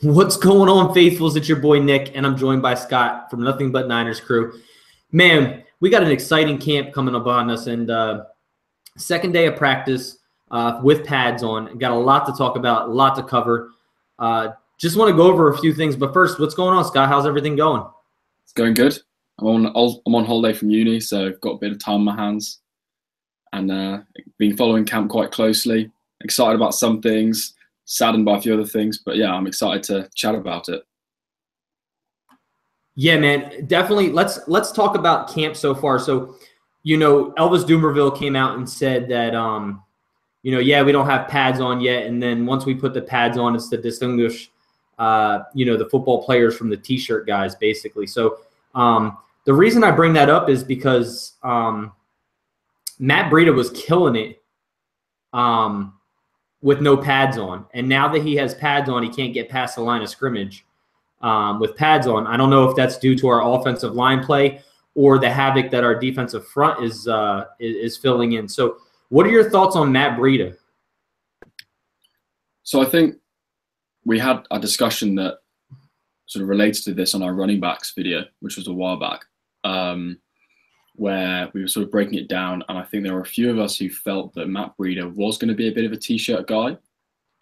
What's going on, faithfuls? It's your boy Nick, and I'm joined by Scott from Nothing But Niners crew. Man, we got an exciting camp coming up on us, and second day of practice with pads on. Got a lot to talk about, a lot to cover. Just want to go over a few things, but first, what's going on, Scott? How's everything going? It's going good. I'm on holiday from uni, so I've got a bit of time on my hands, and been following camp quite closely. Excited about some things, saddened by a few other things, but yeah, I'm excited to chat about it. Yeah, man, definitely. Let's talk about camp so far. So, Elvis Dumerville came out and said that, yeah, we don't have pads on yet, and then once we put the pads on, it's to distinguish, the football players from the T-shirt guys, basically. So, the reason I bring that up is because Matt Breda was killing it with no pads on, and now that he has pads on, he can't get past the line of scrimmage. With pads on. I don't know if that's due to our offensive line play or the havoc that our defensive front is filling in. So what are your thoughts on Matt Breda? So I think we had a discussion that sort of relates to this on our running backs video, which was a while back, where we were sort of breaking it down. And I think there were a few of us who felt that Matt Breda was going to be a bit of a T-shirt guy,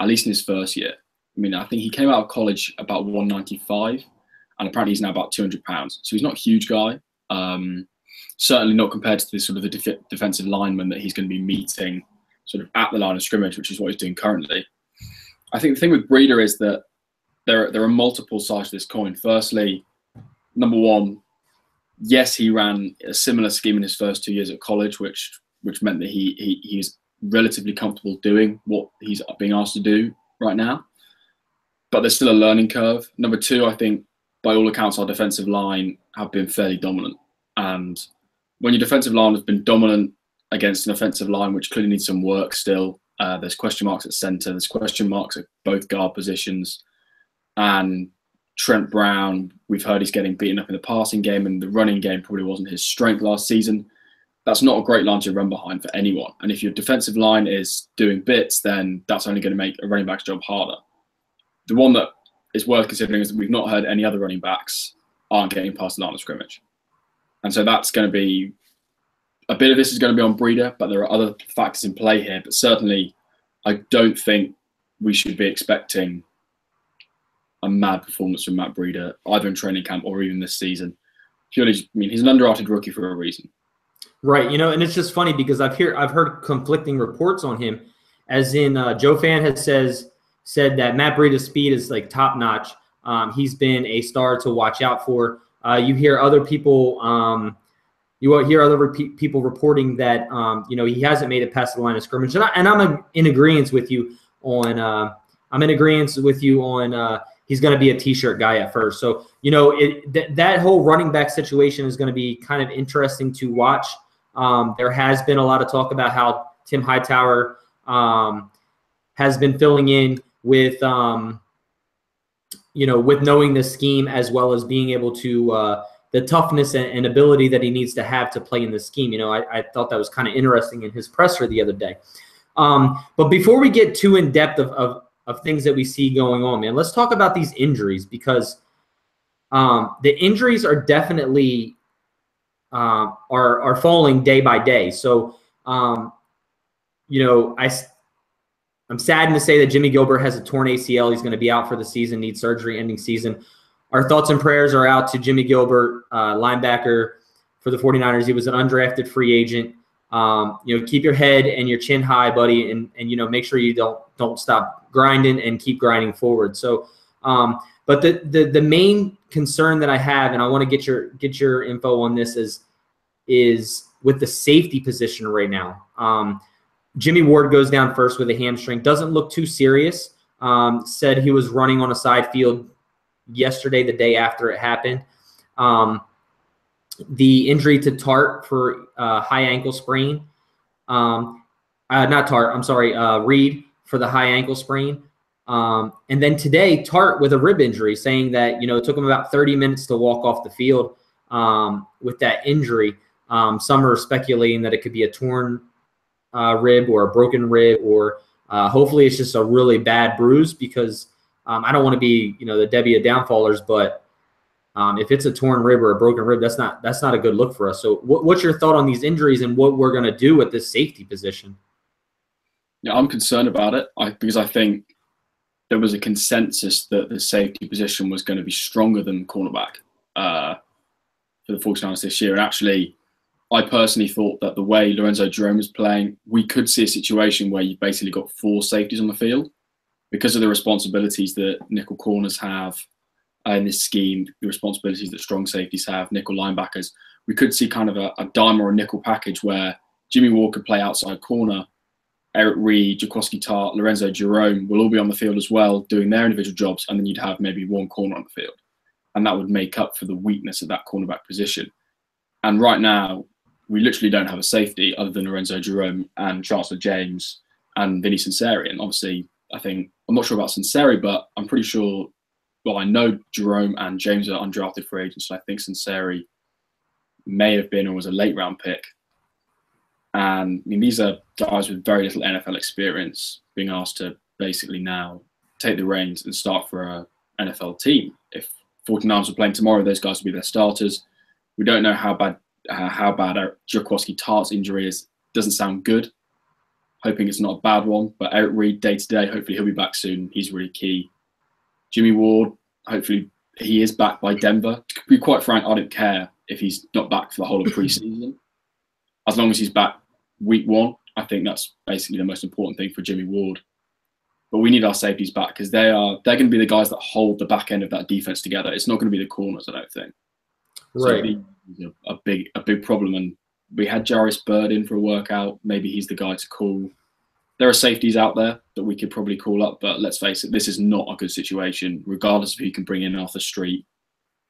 at least in his first year. I mean, I think he came out of college about 195, and apparently he's now about 200 pounds. So he's not a huge guy. Certainly not compared to the sort of the defensive lineman that he's going to be meeting sort of at the line of scrimmage, which is what he's doing currently. I think the thing with Breda is that there are multiple sides to this coin. Firstly, number one, yes, he ran a similar scheme in his first 2 years at college, which meant that he was relatively comfortable doing what he's being asked to do right now. But there's still a learning curve. Number two, I think, by all accounts, our defensive line have been fairly dominant. And when your defensive line has been dominant against an offensive line, which clearly needs some work still, there's question marks at center, there's question marks at both guard positions. And Trent Brown, we've heard he's getting beaten up in the passing game, and the running game probably wasn't his strength last season. That's not a great line to run behind for anyone. And if your defensive line is doing bits, then that's only going to make a running back's job harder. The one that is worth considering is that we've not heard any other running backs aren't getting past the line of scrimmage. And so that's going to be, a bit of this is going to be on Breda, but there are other factors in play here. But certainly, I don't think we should be expecting a mad performance from Matt Breda, either in training camp or even this season. Purely, I mean, he's an underrated rookie for a reason. Right, and it's just funny because I've heard conflicting reports on him, as in Joe Fan has said that Matt Breda's speed is like top notch. He's been a star to watch out for. You hear other people, people reporting that he hasn't made it past the line of scrimmage, and I'm in agreement with you on. He's going to be a T-shirt guy at first. So that whole running back situation is going to be kind of interesting to watch. There has been a lot of talk about how Tim Hightower has been filling in with with knowing the scheme, as well as being able to the toughness and ability that he needs to have to play in the scheme. I thought that was kind of interesting in his presser the other day. But before we get too in depth of things that we see going on, man, let's talk about these injuries, because the injuries are definitely are falling day by day. So I'm saddened to say that Jimmy Gilbert has a torn ACL. He's going to be out for the season, needs surgery ending season. Our thoughts and prayers are out to Jimmy Gilbert, linebacker for the 49ers. He was an undrafted free agent. Keep your head and your chin high, buddy, and make sure you don't stop grinding and keep grinding forward. So, but the main concern that I have, and I want to get your info on this, is with the safety position right now. Jimmy Ward goes down first with a hamstring. Doesn't look too serious. Said he was running on a side field yesterday, the day after it happened. The injury to Tart for high ankle sprain. Not Tart, I'm sorry, Reed for the high ankle sprain. And then today, Tart with a rib injury, saying that, it took him about 30 minutes to walk off the field with that injury. Some are speculating that it could be a torn rib or a broken rib, or hopefully it's just a really bad bruise, because I don't want to be, the Debbie of downfallers, but if it's a torn rib or a broken rib, that's not a good look for us. So what's your thought on these injuries and what we're going to do at this safety position? Yeah, I'm concerned about it because I think there was a consensus that the safety position was going to be stronger than cornerback for the 49ers this year. And actually, I personally thought that the way Lorenzo Jerome was playing, we could see a situation where you've basically got 4 safeties on the field because of the responsibilities that nickel corners have in this scheme, the responsibilities that strong safeties have, nickel linebackers. We could see kind of a dime or a nickel package where Jimmy Ward could play outside corner, Eric Reed, Jaquoski Tart, Lorenzo Jerome will all be on the field as well, doing their individual jobs, and then you'd have maybe one corner on the field. And that would make up for the weakness of that cornerback position. And right now, we literally don't have a safety other than Lorenzo Jerome and Chancellor James and Vinny Sunseri. And obviously, I'm not sure about Sunseri, but I'm pretty sure, I know Jerome and James are undrafted free agents, so I think Sunseri may have been or was a late round pick. And these are guys with very little NFL experience being asked to basically now take the reins and start for an NFL team. If 49ers were playing tomorrow, those guys would be their starters. We don't know how bad Jaquoski Tart's injury is. Doesn't sound good. Hoping it's not a bad one. But Eric Reed, day to day, hopefully he'll be back soon. He's really key. Jimmy Ward, hopefully he is back by Denver. To be quite frank, I don't care if he's not back for the whole of preseason. As long as he's back week 1, I think that's basically the most important thing for Jimmy Ward. But we need our safeties back because they're going to be the guys that hold the back end of that defense together. It's not going to be the corners, I don't think. Right. So a big problem. And we had Jarvis Bird in for a workout. Maybe he's the guy to call. There are safeties out there that we could probably call up, but let's face it, this is not a good situation, regardless of who you can bring in off the street.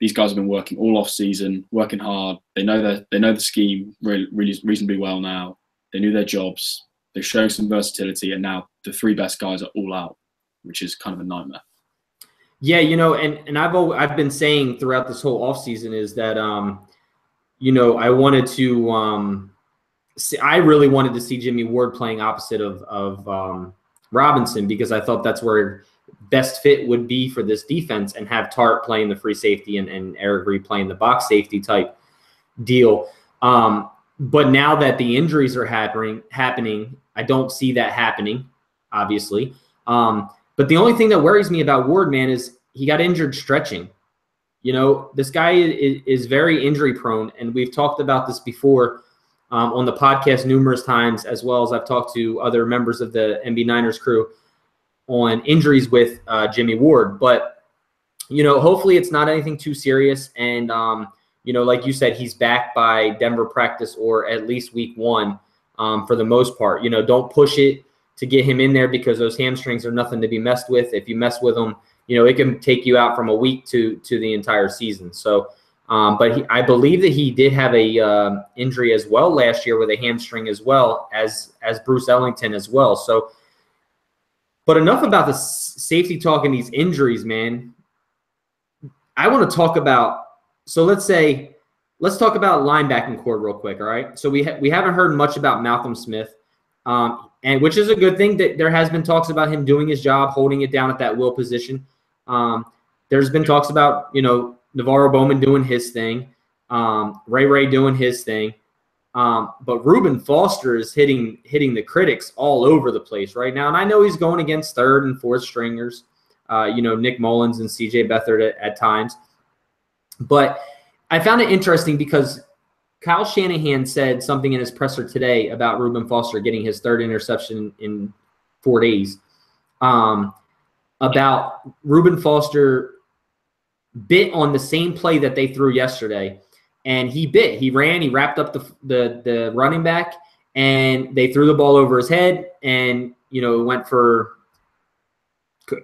These guys have been working all off season, working hard. They know the scheme really reasonably well now. They knew their jobs. They're showing some versatility, and now the 3 best guys are all out, which is kind of a nightmare. Yeah, and I've been saying throughout this whole offseason is that I wanted to I really wanted to see Jimmy Ward playing opposite of Robinson because I thought that's where best fit would be for this defense, and have Tart playing the free safety and Eric Reed playing the box safety type deal. But now that the injuries are happening, I don't see that happening, obviously. But the only thing that worries me about Ward, man, is he got injured stretching. This guy is very injury prone, and we've talked about this before on the podcast numerous times, as well as I've talked to other members of the NB Niners crew on injuries with Jimmy Ward. But, hopefully it's not anything too serious. And, like you said, he's back by Denver practice or at least week 1 for the most part. Don't push it to get him in there because those hamstrings are nothing to be messed with. If you mess with them, it can take you out from a week to the entire season. So, but I believe that he did have a injury as well last year with a hamstring as well as Bruce Ellington as well. So, but enough about the safety talk and these injuries, man. I want to talk about, so let's talk about linebacking core real quick, all right? So we haven't heard much about Malcolm Smith, and which is a good thing that there has been talks about him doing his job, holding it down at that will position. There's been talks about, Navarro Bowman doing his thing, Ray doing his thing. But Reuben Foster is hitting the critics all over the place right now. And I know he's going against 3rd and 4th stringers, Nick Mullins and CJ Beathard at times. But I found it interesting because Kyle Shanahan said something in his presser today about Reuben Foster getting his 3rd interception in 4 days, about Reuben Foster bit on the same play that they threw yesterday. And he ran, he wrapped up the running back, and they threw the ball over his head, and, it went for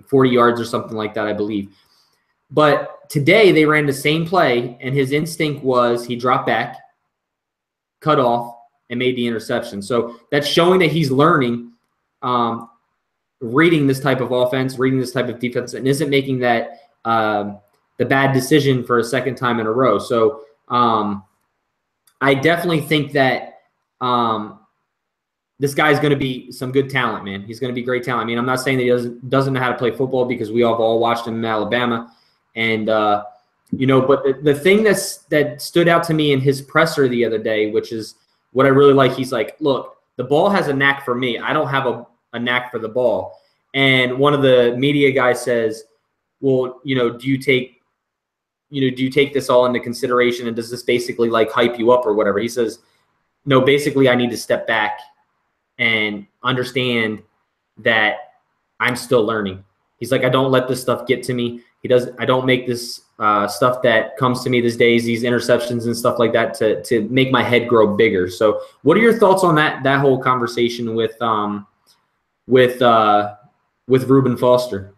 40 yards or something like that, I believe. But today they ran the same play, and his instinct was he dropped back, cut off, and made the interception. So that's showing that he's learning, reading this type of offense, reading this type of defense, and isn't making that the bad decision for a second time in a row. So I definitely think that this guy's going to be some good talent, man. He's going to be great talent. I mean, I'm not saying that he doesn't know how to play football, because we have all watched him in Alabama. And, but the thing that stood out to me in his presser the other day, which is what I really like, he's like, look, the ball has a knack for me. I don't have a knack for the ball. And one of the media guys says, well, do you take this all into consideration, and does this basically like hype you up or whatever? He says, no, basically I need to step back and understand that I'm still learning. He's like, I don't let this stuff get to me. I don't make this stuff that comes to me these days, these interceptions and stuff like that, to make my head grow bigger. So what are your thoughts on that whole conversation with Reuben Foster?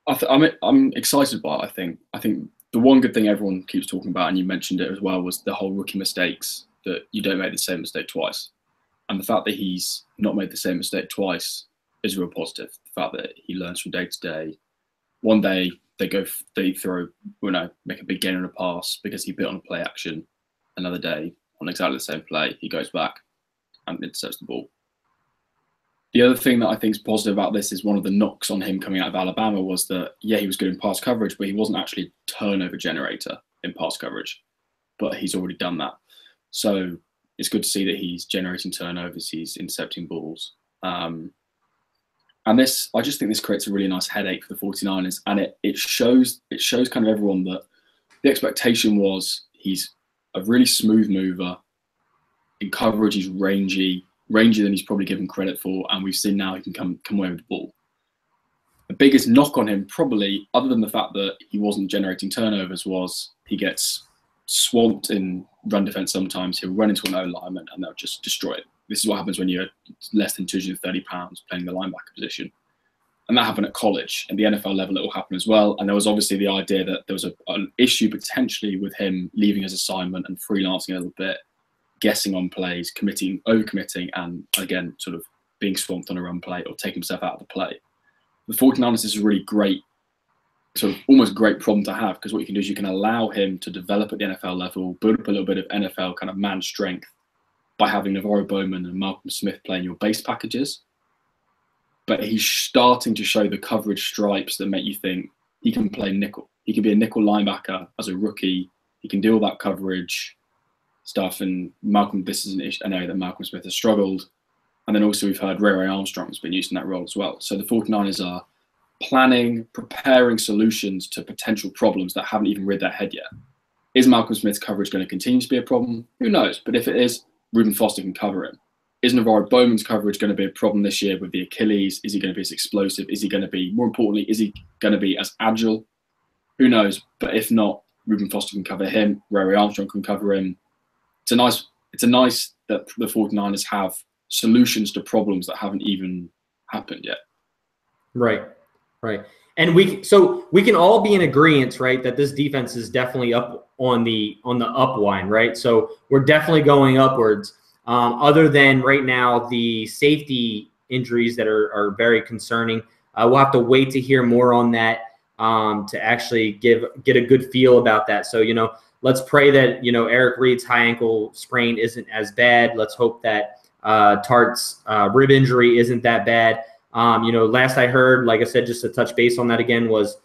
I'm excited by it. I think the one good thing everyone keeps talking about, and you mentioned it as well, was the whole rookie mistakes, that you don't make the same mistake twice. And the fact that he's not made the same mistake twice is real positive. The fact that he learns from day to day. One day they throw, make a big gain on a pass because he bit on a play action. Another day, on exactly the same play, he goes back and intercepts the ball. The other thing that I think is positive about this is one of the knocks on him coming out of Alabama was that, yeah, he was good in pass coverage, but he wasn't actually a turnover generator in pass coverage. But he's already done that. So it's good to see that he's generating turnovers, he's intercepting balls. And this, I just think this creates a really nice headache for the 49ers. And it shows kind of everyone that the expectation was he's a really smooth mover. In coverage, he's rangier than he's probably given credit for, and we've seen now he can come away with the ball. The biggest knock on him, probably, other than the fact that he wasn't generating turnovers, was he gets swamped in run defense sometimes. He'll run into an O-lineman and they'll just destroy it. This is what happens when you're less than 230 pounds playing the linebacker position. And that happened at college. At the NFL level, it will happen as well. And there was obviously the idea that there was an issue potentially with him leaving his assignment and freelancing a little bit, guessing on plays, overcommitting, and again, sort of being swamped on a run play or taking himself out of the play. The 49ers is a really great, sort of almost great problem to have, because what you can do is you can allow him to develop at the NFL level, build up a little bit of NFL kind of man strength by having Navarro Bowman and Malcolm Smith playing your base packages. But he's starting to show the coverage stripes that make you think he can play nickel. He can be a nickel linebacker as a rookie. He can do all that coverage stuff. And this is an area that Malcolm Smith has struggled. And then also we've heard Ray Armstrong's been used in that role as well. So the 49ers are preparing solutions to potential problems that haven't even reared their head yet. Is Malcolm Smith's coverage going to continue to be a problem? Who knows? But if it is, Reuben Foster can cover him. Is Navarro Bowman's coverage going to be a problem this year with the Achilles? Is he going to be as explosive? Is he going to be, more importantly, is he going to be as agile? Who knows? But if not, Reuben Foster can cover him. Ray Armstrong can cover him. It's a nice that the 49ers have solutions to problems that haven't even happened yet. Right. And we can all be in agreement, right, that this defense is definitely up on the upwind, right? So we're definitely going upwards. Other than right now the safety injuries that are very concerning. We'll have to wait to hear more on that to actually get a good feel about that. So, let's pray that, Eric Reed's high ankle sprain isn't as bad. Let's hope that Tart's rib injury isn't that bad. Last I heard, like I said, just to touch base on that again, was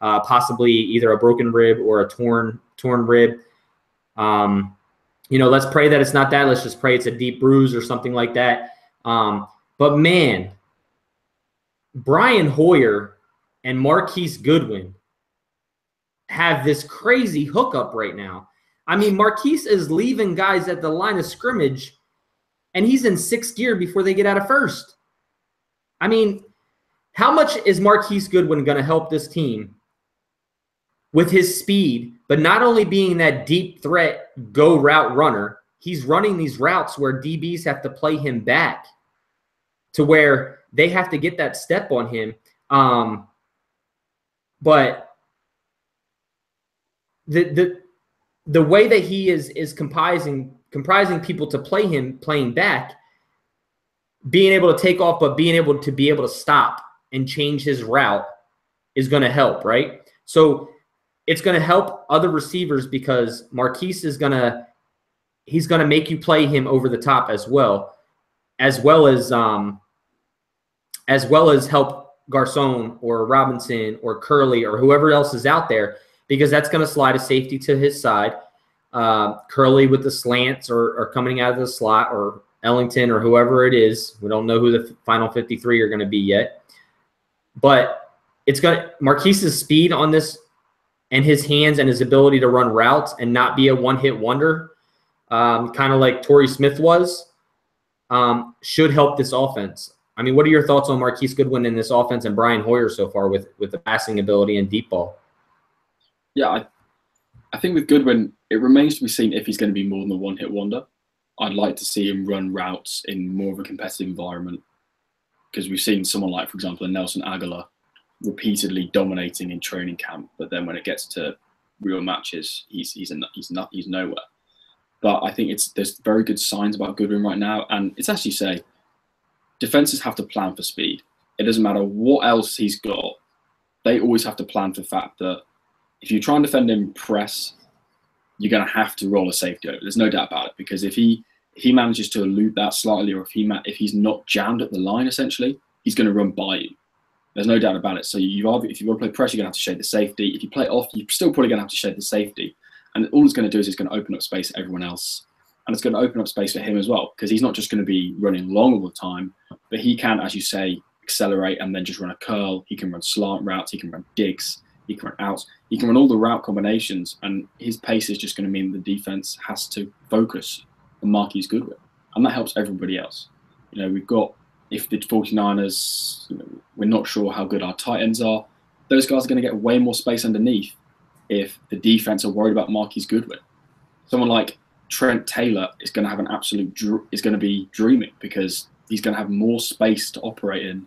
possibly either a broken rib or a torn rib. Let's pray that it's not that. Let's just pray it's a deep bruise or something like that. But man, Brian Hoyer and Marquise Goodwin have this crazy hookup right now. I mean, Marquise is leaving guys at the line of scrimmage, and he's in sixth gear before they get out of first. I mean, how much is Marquise Goodwin going to help this team with his speed, but not only being that deep threat go route runner, he's running these routes where DBs have to play him back to where they have to get that step on him. But the way that he is comprising people to play him playing back, being able to take off, but being able to stop and change his route is going to help, right? So it's going to help other receivers because Marquise is going to he's going to make you play him over the top as well as help Garcon or Robinson or Curley or whoever else is out there, because that's going to slide a safety to his side. Curley with the slants or coming out of the slot, or Ellington or whoever it is. We don't know who the final 53 are going to be yet. But it's going to – Marquise's speed on this and his hands and his ability to run routes and not be a one-hit wonder, kind of like Torrey Smith was, should help this offense. I mean, what are your thoughts on Marquise Goodwin in this offense and Brian Hoyer so far with the passing ability and deep ball? Yeah, I think with Goodwin, it remains to be seen if he's going to be more than a one-hit wonder. I'd like to see him run routes in more of a competitive environment, because we've seen someone like, for example, a Nelson Aguilar repeatedly dominating in training camp, but then when it gets to real matches, he's nowhere. But I think there's very good signs about Goodwin right now, and it's actually say defenses have to plan for speed. It doesn't matter what else he's got; they always have to plan for the fact that if you try and defend him press, you're going to have to roll a safety over. There's no doubt about it, because if he manages to elude that slightly, or if he's not jammed at the line, essentially, he's going to run by you. There's no doubt about it. So if you want to play press, you're going to have to shade the safety. If you play off, you're still probably going to have to shade the safety. And all it's going to do is it's going to open up space for everyone else. And it's going to open up space for him as well, because he's not just going to be running long all the time, but he can, as you say, accelerate and then just run a curl. He can run slant routes. He can run digs. He can run outs. He can run all the route combinations. And his pace is just going to mean the defense has to focus on Marquise Goodwin. And that helps everybody else. You know, we've got, if the 49ers, we're not sure how good our tight ends are, those guys are going to get way more space underneath if the defense are worried about Marquise Goodwin. Someone like Trent Taylor is going to have is going to be dreaming, because he's going to have more space to operate in,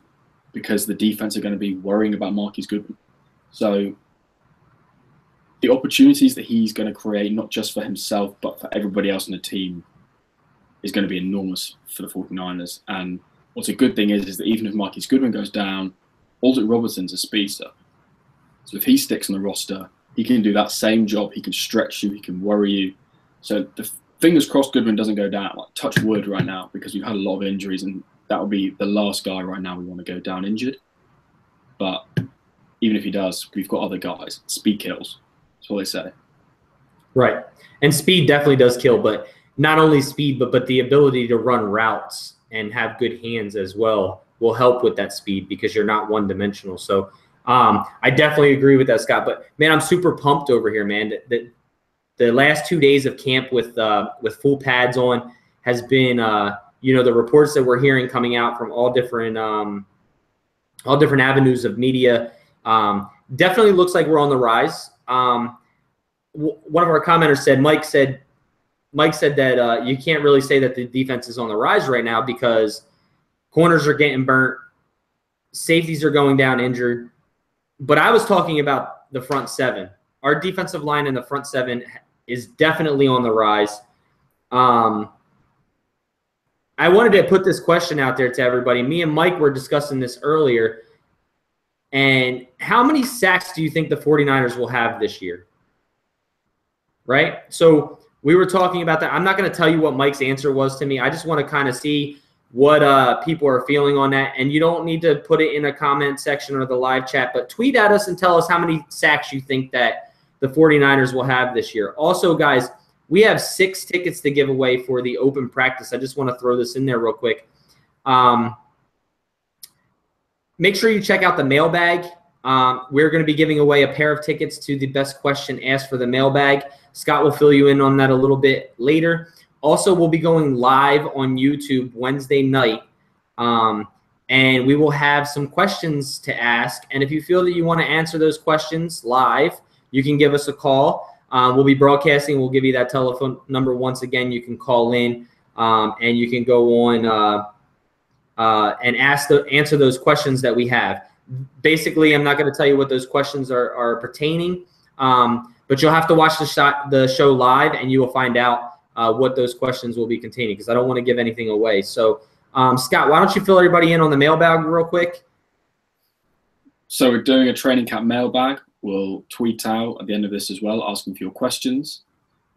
because the defense are going to be worrying about Marquise Goodwin. So the opportunities that he's going to create, not just for himself, but for everybody else in the team, is going to be enormous for the 49ers. And what's a good thing is that even if Marquise Goodwin goes down, Aldrick Robertson's a speedster. So if he sticks on the roster, he can do that same job. He can stretch you. He can worry you. So the fingers crossed Goodwin doesn't go down. Like, touch wood right now, because we've had a lot of injuries, and that will be the last guy right now we want to go down injured. But even if he does, we've got other guys. Speed kills. That's what they say. Right. And speed definitely does kill, but not only speed, but the ability to run routes and have good hands as well will help with that speed, because you're not one-dimensional. So I definitely agree with that, Scott. But, man, I'm super pumped over here, man. The last 2 days of camp with full pads on has been, the reports that we're hearing coming out from all different avenues of media. Definitely looks like we're on the rise. One of our commenters said, Mike said that you can't really say that the defense is on the rise right now, because corners are getting burnt, safeties are going down injured. But I was talking about the front seven. Our defensive line in the front seven is definitely on the rise. I wanted to put this question out there to everybody. Me and Mike were discussing this earlier. And how many sacks do you think the 49ers will have this year? Right? So we were talking about that. I'm not going to tell you what Mike's answer was to me. I just want to kind of see what people are feeling on that. And you don't need to put it in a comment section or the live chat, but tweet at us and tell us how many sacks you think that the 49ers will have this year. Also, guys, we have 6 tickets to give away for the open practice. I just want to throw this in there real quick. Make sure you check out the mailbag. We're going to be giving away a pair of tickets to the best question asked for the mailbag. Scott will fill you in on that a little bit later. Also, we'll be going live on YouTube Wednesday night, and we will have some questions to ask. And if you feel that you want to answer those questions live, you can give us a call. We'll be broadcasting. We'll give you that telephone number once again. You can call in, and you can go on and answer those questions that we have. Basically, I'm not going to tell you what those questions are pertaining, but you'll have to watch the show live, and you will find out what those questions will be containing, because I don't want to give anything away. So, Scott, why don't you fill everybody in on the mailbag real quick? So we're doing a training camp mailbag. We'll tweet out at the end of this as well, asking for your questions.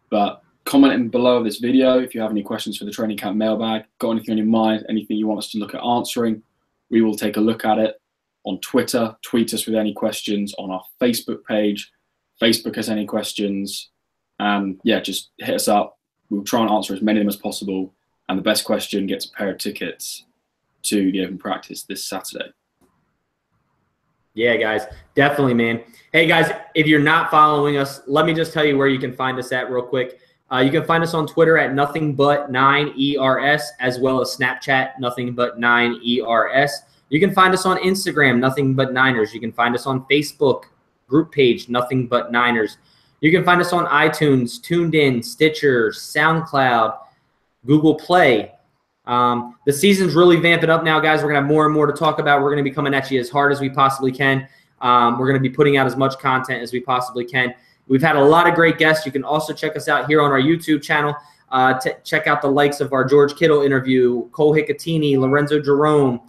But commenting below this video if you have any questions for the training camp mailbag, got anything on your mind, anything you want us to look at answering. We will take a look at it on Twitter. Tweet us with any questions on our Facebook page. Facebook us any questions. Yeah, just hit us up. We'll try and answer as many of them as possible. And the best question gets a pair of tickets to the open practice this Saturday. Yeah, guys, definitely, man. Hey, guys, if you're not following us, let me just tell you where you can find us at real quick. You can find us on Twitter at NothingBut9ERS, as well as Snapchat, NothingBut9ERS. You can find us on Instagram, Nothing But Niners. You can find us on Facebook group page, Nothing But Niners. You can find us on iTunes, TuneIn, Stitcher, SoundCloud, Google Play. The season's really vamping up now, guys. We're going to have more and more to talk about. We're going to be coming at you as hard as we possibly can. We're going to be putting out as much content as we possibly can. We've had a lot of great guests. You can also check us out here on our YouTube channel. Check out the likes of our George Kittle interview, Cole Hicatini, Lorenzo Jerome,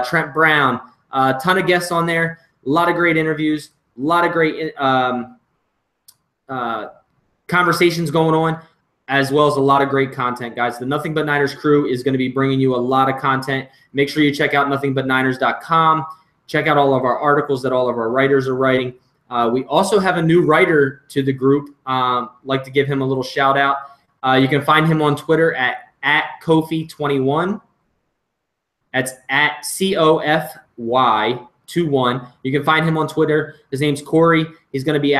Trent Brown. A ton of guests on there. A lot of great interviews. A lot of great conversations going on, as well as a lot of great content, guys. The Nothing But Niners crew is going to be bringing you a lot of content. Make sure you check out nothingbutniners.com. Check out all of our articles that all of our writers are writing. We also have a new writer to the group. Like to give him a little shout out. You can find him on Twitter at Kofi21. That's at COFY21. You can find him on Twitter. His name's Corey. He's going to be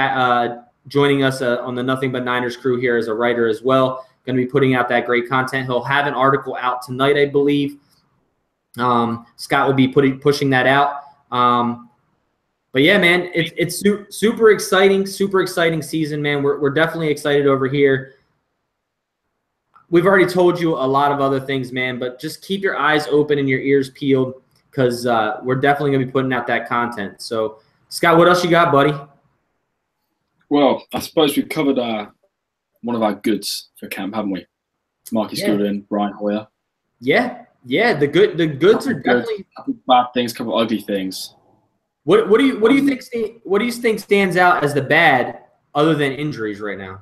joining us on the Nothing But Niners crew here as a writer as well. Going to be putting out that great content. He'll have an article out tonight, I believe. Scott will be pushing that out. But yeah, man, it's super exciting season, man. We're definitely excited over here. We've already told you a lot of other things, man, but just keep your eyes open and your ears peeled, because we're definitely going to be putting out that content. So, Scott, what else you got, buddy? Well, I suppose we've covered one of our goods for camp, haven't we? Marcus Goodwin, Brian Hoyer. Yeah. The goods are definitely a couple bad things, a couple ugly things. What do you think stands out as the bad, other than injuries right now?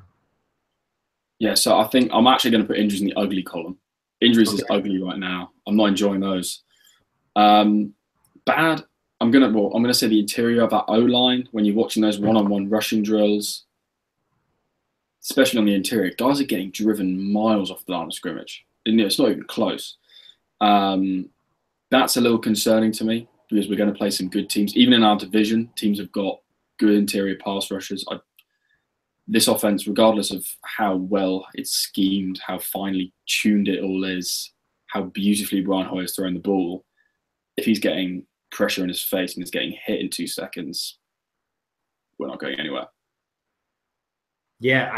Yeah, so I think I'm actually going to put injuries in the ugly column. Injuries is ugly right now. I'm not enjoying those. Bad. I'm gonna say the interior of our O-line. When you're watching those one-on-one rushing drills, especially on the interior, guys are getting driven miles off the line of scrimmage. It's not even close. That's a little concerning to me, because we're going to play some good teams. Even in our division, teams have got good interior pass rushers. This offense, regardless of how well it's schemed, how finely tuned it all is, how beautifully Brian Hoyer is throwing the ball, if he's getting pressure in his face and is getting hit in 2 seconds, we're not going anywhere. Yeah,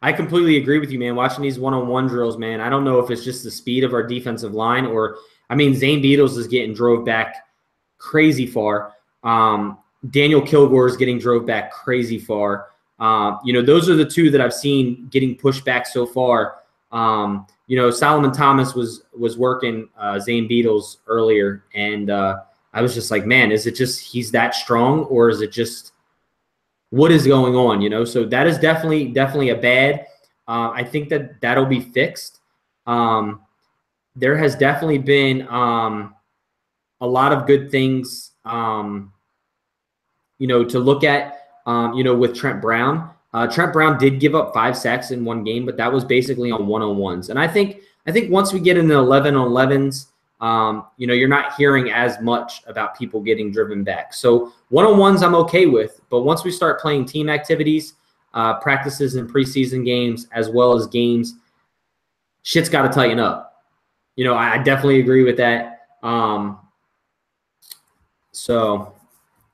I completely agree with you, man. Watching these one-on-one drills, man, I don't know if it's just the speed of our defensive line, or, I mean, Zane Beadles is getting drove back crazy far. Daniel Kilgore is getting drove back crazy far. Those are the two that I've seen getting pushed back so far. Solomon Thomas was working Zane Beadles earlier, and I was just like, man, is it just he's that strong, or is it just what is going on? So that is definitely a bad. I think that'll be fixed. There has definitely been a lot of good things, to look at, with Trent Brown. Trent Brown did give up 5 sacks in one game, but that was basically on one-on-ones. And I think once we get into 11-on-11s, you're not hearing as much about people getting driven back. So one-on-ones I'm okay with, but once we start playing team activities, practices and preseason games, as well as games, shit's got to tighten up. I definitely agree with that. So,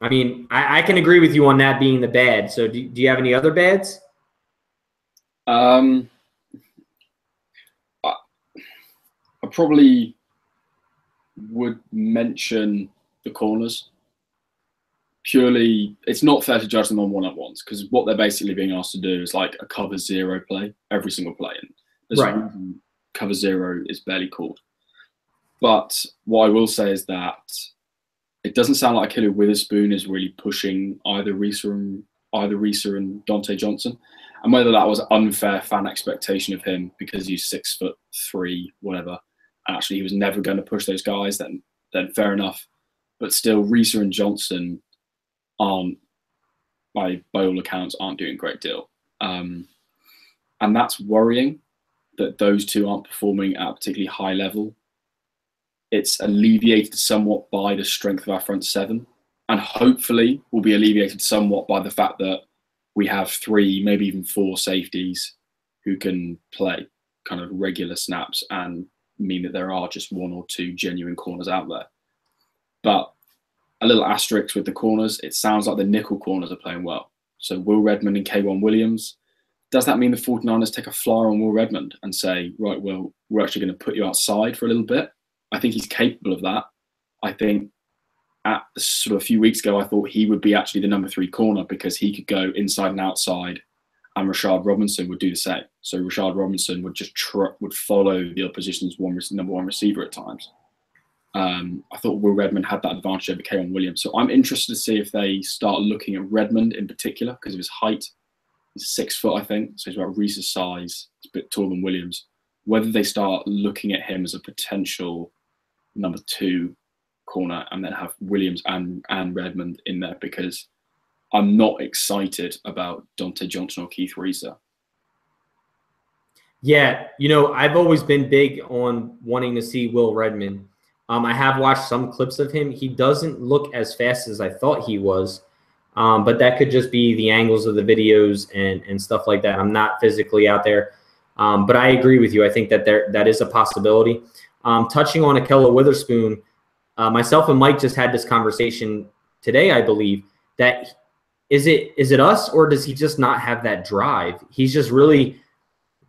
I mean, I can agree with you on that being the bad. So do you have any other bads? I probably would mention the corners. Purely, it's not fair to judge them on one-on-ones, because what they're basically being asked to do is like a cover zero play every single play. And there's a reason cover zero is barely called. But what I will say is that it doesn't sound like Ahkello Witherspoon is really pushing either Reeser and Dante Johnson. And whether that was unfair fan expectation of him because he's 6'3", whatever, and actually he was never going to push those guys, then fair enough. But still, Reeser and Johnson aren't, by all accounts, aren't doing a great deal. And that's worrying that those two aren't performing at a particularly high level. It's alleviated somewhat by the strength of our front seven, and hopefully will be alleviated somewhat by the fact that we have 3, maybe even 4 safeties who can play kind of regular snaps and mean that there are just 1 or 2 genuine corners out there. But a little asterisk with the corners, it sounds like the nickel corners are playing well. So Will Redmond and K1 Williams. Does that mean the 49ers take a flyer on Will Redmond and say, right, well, we're actually going to put you outside for a little bit? I think he's capable of that. I think at sort of a few weeks ago, I thought he would be actually the number 3 corner because he could go inside and outside, and Rashard Robinson would do the same. So Rashard Robinson would just would follow the opposition's number 1 receiver at times. I thought Will Redmond had that advantage over K1 Williams. So I'm interested to see if they start looking at Redmond in particular because of his height. He's 6 foot, I think, so he's about Reese's size. He's a bit taller than Williams. Whether they start looking at him as a potential number 2 corner and then have Williams and Redmond in there, because I'm not excited about Dante Johnson or Keith Reeser. Yeah, I've always been big on wanting to see Will Redmond. I have watched some clips of him. He doesn't look as fast as I thought he was, but that could just be the angles of the videos and stuff like that. I'm not physically out there, but I agree with you. I think that is a possibility. Touching on Ahkello Witherspoon, myself and Mike just had this conversation today, I believe, that is it us or does he just not have that drive? He's just really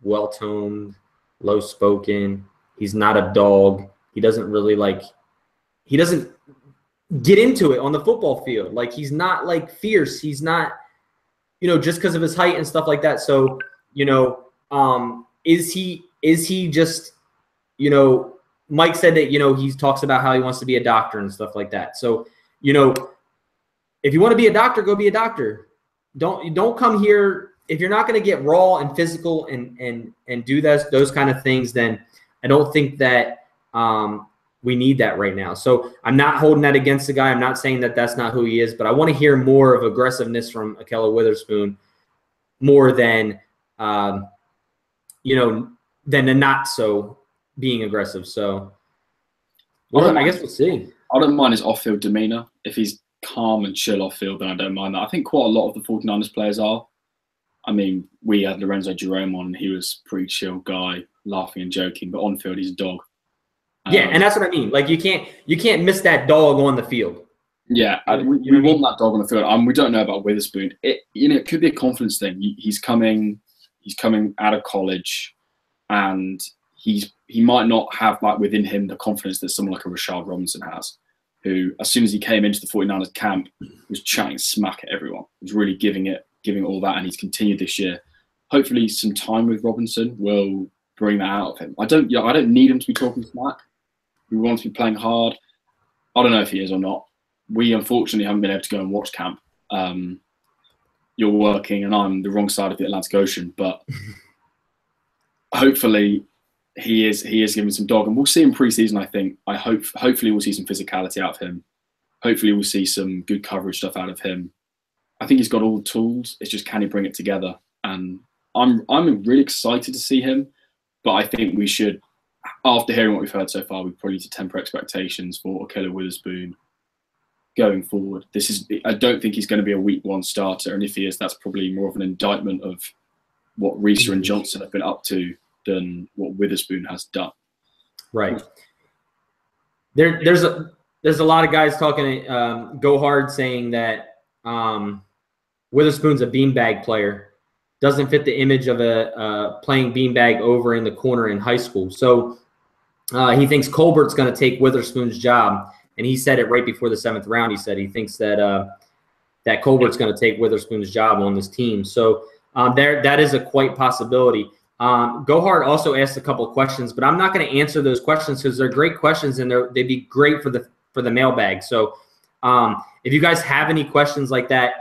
well-toned, low-spoken. He's not a dog. He doesn't really he doesn't get into it on the football field. Like, he's not like fierce. He's not, just because of his height and stuff like that. So, is he just, Mike said that, he talks about how he wants to be a doctor and stuff like that. So, if you want to be a doctor, go be a doctor. Don't come here. If you're not going to get raw and physical and do those kind of things, then I don't think that we need that right now. So I'm not holding that against the guy. I'm not saying that that's not who he is, but I want to hear more of aggressiveness from Ahkello Witherspoon more than, than the not so being aggressive. So I guess we'll see. I don't mind his off-field demeanor. If he's calm and chill off-field, then I don't mind that. I think quite a lot of the 49ers players are. I mean, we had Lorenzo Jerome on, and he was a pretty chill guy, laughing and joking, but on-field, he's a dog. Yeah, and that's what I mean. Like, you can't miss that dog on the field. Yeah, we want that dog on the field. We don't know about Witherspoon. It could be a confidence thing. He's coming out of college, and he might not have within him the confidence that someone like a Rashard Robinson has, who, as soon as he came into the 49ers camp, was chatting smack at everyone. He was really giving it all that, and he's continued this year. Hopefully, some time with Robinson will bring that out of him. I don't need him to be talking smack. We want to be playing hard. I don't know if he is or not. We unfortunately haven't been able to go and watch camp. You're working, and I'm the wrong side of the Atlantic Ocean. But hopefully, he is giving some dog, and we'll see in preseason. I think. Hopefully we'll see some physicality out of him. Hopefully we'll see some good coverage stuff out of him. I think he's got all the tools. It's just, can he bring it together? And I'm really excited to see him. But I think we should, after hearing what we've heard so far, we probably need to temper expectations for Ahkello Witherspoon going forward. I don't think he's going to be a week 1 starter, and if he is, that's probably more of an indictment of what Reeser and Johnson have been up to than what Witherspoon has done. Right. There's a lot of guys talking. Go Hard saying that Witherspoon's a beanbag player. Doesn't fit the image of a playing beanbag over in the corner in high school. So he thinks Colbert's going to take Witherspoon's job, and he said it right before the 7th round. He said he thinks that that Colbert's going to take Witherspoon's job on this team. So that is a quite possibility. Go Hard also asked a couple of questions, but I'm not going to answer those questions because they're great questions and they'd be great for the mailbag. So if you guys have any questions like that,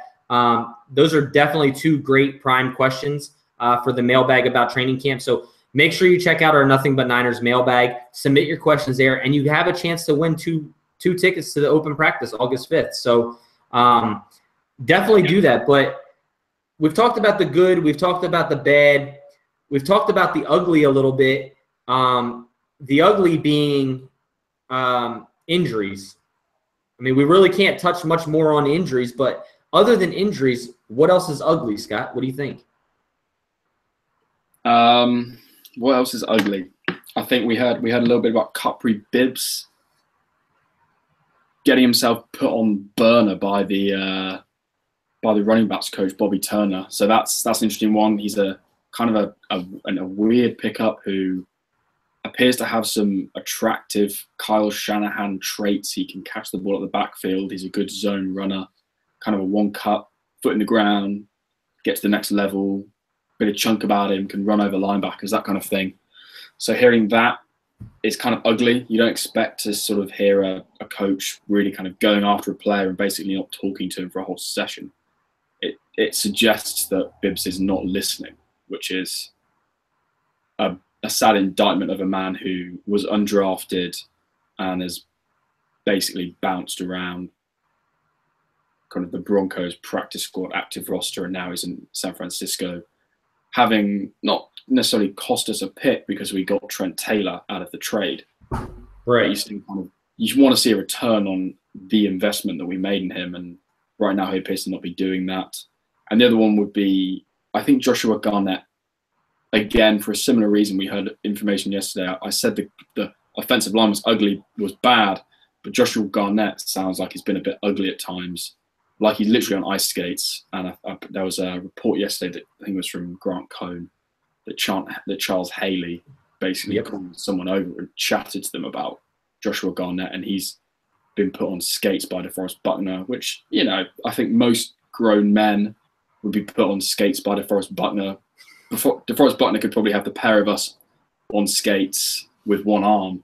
those are definitely 2 great prime questions. for the mailbag about training camp. So make sure you check out our Nothing But Niners mailbag. Submit your questions there, and you have a chance to win two tickets to the open practice August 5th. So definitely do that. But we've talked about the good. We've talked about the bad. We've talked about the ugly a little bit. The ugly being injuries. I mean, we really can't touch much more on injuries, but other than injuries, what else is ugly, Scott? What do you think? What else is ugly? I think we heard a little bit about Capri Bibbs getting himself put on burner by the running backs coach Bobby Turner. So that's an interesting one. He's a kind of a weird pickup who appears to have some attractive Kyle Shanahan traits. He can catch the ball at the backfield. He's a good zone runner, kind of a one-cut, foot in the ground, get to the next level, bit of chunk about him, can run over linebackers, that kind of thing. So hearing that is kind of ugly. You don't expect to sort of hear a coach really kind of going after a player and basically not talking to him for a whole session. It suggests that Bibbs is not listening, which is a sad indictment of a man who was undrafted and has basically bounced around kind of the Broncos practice squad active roster, and now he's in San Francisco, having not necessarily cost us a pick because we got Trent Taylor out of the trade. Right. You want to see a return on the investment that we made in him, and right now he appears to not be doing that. And the other one would be, I think, Joshua Garnett. Again, for a similar reason, we heard information yesterday. I said the offensive line was bad, but Joshua Garnett sounds like he's been a bit ugly at times, like he's literally on ice skates. And there was a report yesterday that I think was from Grant Cohn that Charles Haley basically called someone over and chatted to them about Joshua Garnett, and he's been put on skates by DeForest Buckner, which, you know, I think most grown men would be put on skates by DeForest Buckner. DeForest Buckner could probably have the pair of us on skates with one arm,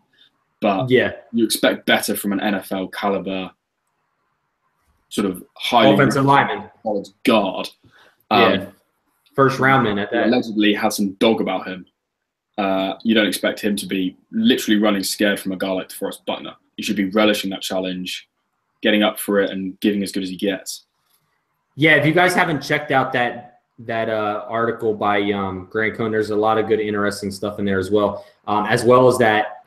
but you expect better from an NFL caliber, sort of highly offensive lineman, guard. First roundman at that. Allegedly had some dog about him. You don't expect him to be literally running scared from a guy like DeForest Buckner. He should be relishing that challenge, getting up for it, and giving as good as he gets. Yeah, if you guys haven't checked out that article by Grant Cohn, there's a lot of good, interesting stuff in there as well as that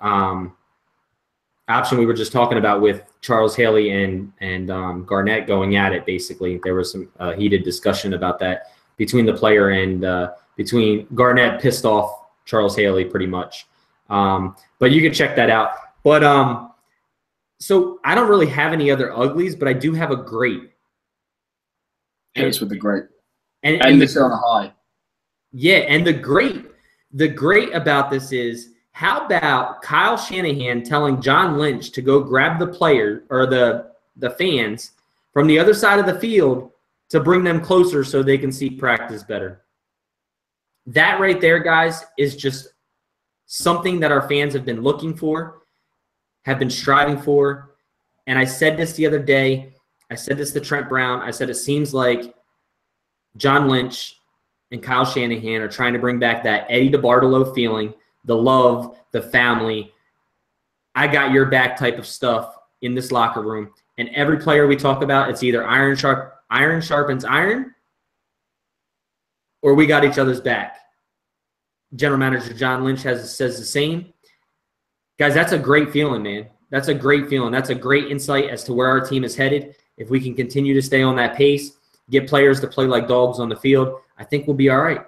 option we were just talking about with Charles Haley and Garnett going at it. Basically, there was some heated discussion about that between the player and between Garnett pissed off Charles Haley pretty much. But you can check that out. But so I don't really have any other uglies, but I do have a great. Hits with the great. And this on a high. Yeah, and the great about this is, how about Kyle Shanahan telling John Lynch to go grab the player or the fans from the other side of the field to bring them closer so they can see practice better. That right there, guys, is just something that our fans have been looking for, have been striving for. And I said this the other day. I said this to Trent Brown. I said it seems like John Lynch and Kyle Shanahan are trying to bring back that Eddie DeBartolo feeling, the love, the family, I got your back type of stuff in this locker room. And every player we talk about, it's either iron sharpens iron, or we got each other's back. General Manager John Lynch says the same. Guys, that's a great feeling, man. That's a great feeling. That's a great insight as to where our team is headed. If we can continue to stay on that pace, get players to play like dogs on the field, I think we'll be all right.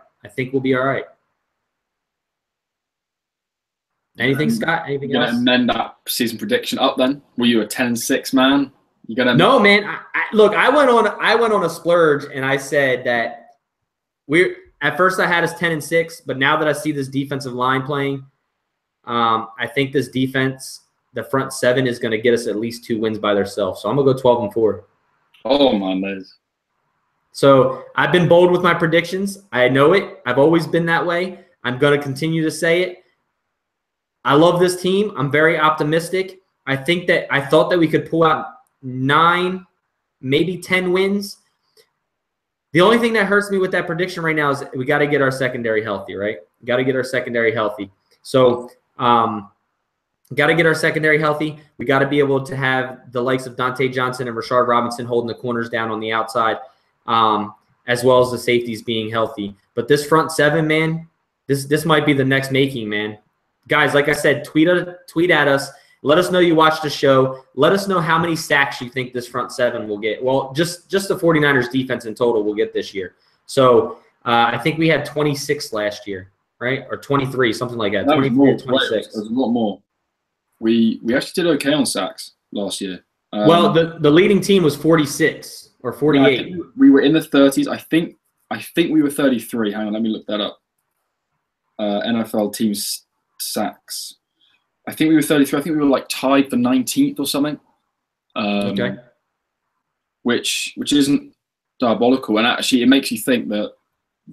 Anything, Scott? Anything else? You amend that season prediction up then? Were you a 10-6 man? You gonna? No, man. Look, I went on a splurge, and I said that at first I had us 10-6, but now that I see this defensive line playing, I think this defense, the front seven, is going to get us at least 2 wins by themselves. So I'm gonna go 12-4. Oh my days. So I've been bold with my predictions. I know it. I've always been that way. I'm going to continue to say it. I love this team. I'm very optimistic. I thought that we could pull out 9, maybe 10 wins. The only thing that hurts me with that prediction right now is we got to get our secondary healthy, right? Got to get our secondary healthy. So, got to get our secondary healthy. We got to be able to have the likes of Dante Johnson and Rashard Robinson holding the corners down on the outside, as well as the safeties being healthy. But this front seven, man, this might be the next making, man. Guys, like I said, tweet at us. Let us know you watched the show. Let us know how many sacks you think this front seven will get. Well, just the 49ers defense in total will get this year. So I think we had 26 last year, right? Or 23, something like that. 23 or 26. There's a lot more. We actually did okay on sacks last year. Well, the leading team was 46 or 48. Yeah, we were in the 30s. I think we were 33. Hang on, let me look that up. NFL teams sacks. I think we were 33. I think we were like tied for 19th or something. Okay. Which isn't diabolical, and actually it makes you think that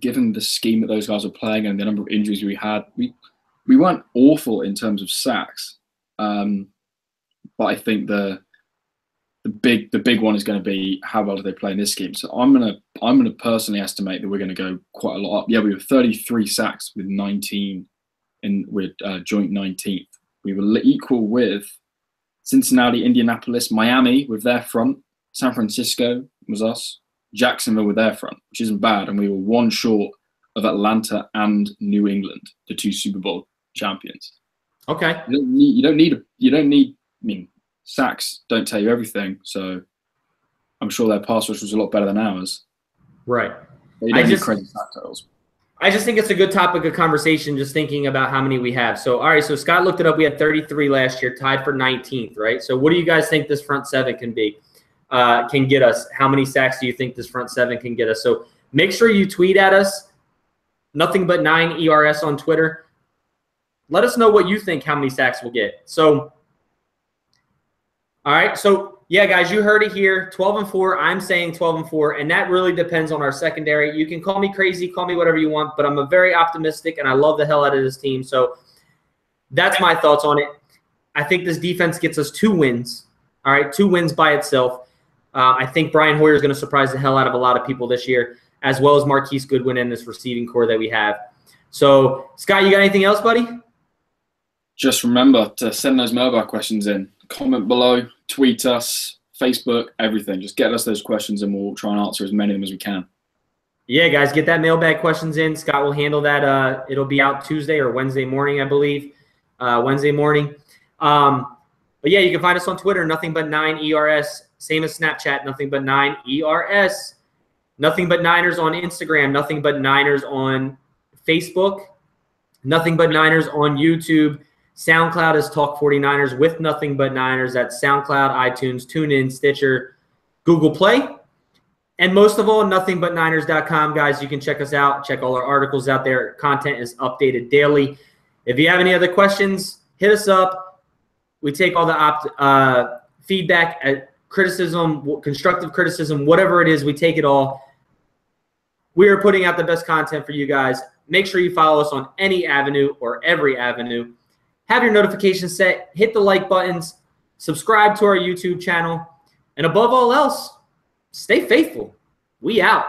given the scheme that those guys were playing and the number of injuries we had, we weren't awful in terms of sacks. But I think the big one is going to be how well do they play in this scheme. So I'm gonna personally estimate that we're going to go quite a lot up. Yeah, we were 33 sacks with 19 with joint 19th. We were equal with Cincinnati, Indianapolis, Miami with their front. San Francisco was us. Jacksonville with their front, which isn't bad, and we were one short of Atlanta and New England, the two Super Bowl champions. Okay. You don't need. I mean, sacks don't tell you everything, so I'm sure their pass rush was a lot better than ours. Right. They don't need crazy sack totals. I just think it's a good topic of conversation, just thinking about how many we have. So, all right, so Scott looked it up. We had 33 last year, tied for 19th, right? So what do you guys think this front seven can get us? How many sacks do you think this front seven can get us? So make sure you tweet at us, nothing but 9 ERS on Twitter. Let us know what you think how many sacks we'll get. So, all right, so yeah, guys, you heard it here, 12-4. I'm saying 12-4, and that really depends on our secondary. You can call me crazy, call me whatever you want, but I'm a very optimistic, and I love the hell out of this team. So that's my thoughts on it. I think this defense gets us 2 wins. All right, 2 wins by itself. I think Brian Hoyer is going to surprise the hell out of a lot of people this year, as well as Marquise Goodwin and this receiving core that we have. So, Scott, you got anything else, buddy? Just remember to send those mailbag questions in. Comment below, tweet us, Facebook, everything. Just get us those questions and we'll try and answer as many of them as we can. Yeah, guys, get that mailbag questions in. Scott will handle that. It'll be out Tuesday or Wednesday morning, I believe. Wednesday morning. But yeah, you can find us on Twitter, nothing but 9 ERS. Same as Snapchat, nothing but 9 ERS. Nothing but Niners on Instagram, nothing but Niners on Facebook, nothing but Niners on YouTube. SoundCloud is Talk 49ers with Nothing But Niners. That's SoundCloud, iTunes, TuneIn, Stitcher, Google Play. And most of all, nothingbutniners.com, guys. You can check us out. Check all our articles out there. Content is updated daily. If you have any other questions, hit us up. We take all the feedback, criticism, constructive criticism, whatever it is, we take it all. We are putting out the best content for you guys. Make sure you follow us on any avenue or every avenue. Have your notifications set. Hit the like buttons. Subscribe to our YouTube channel. And above all else, stay faithful. We out.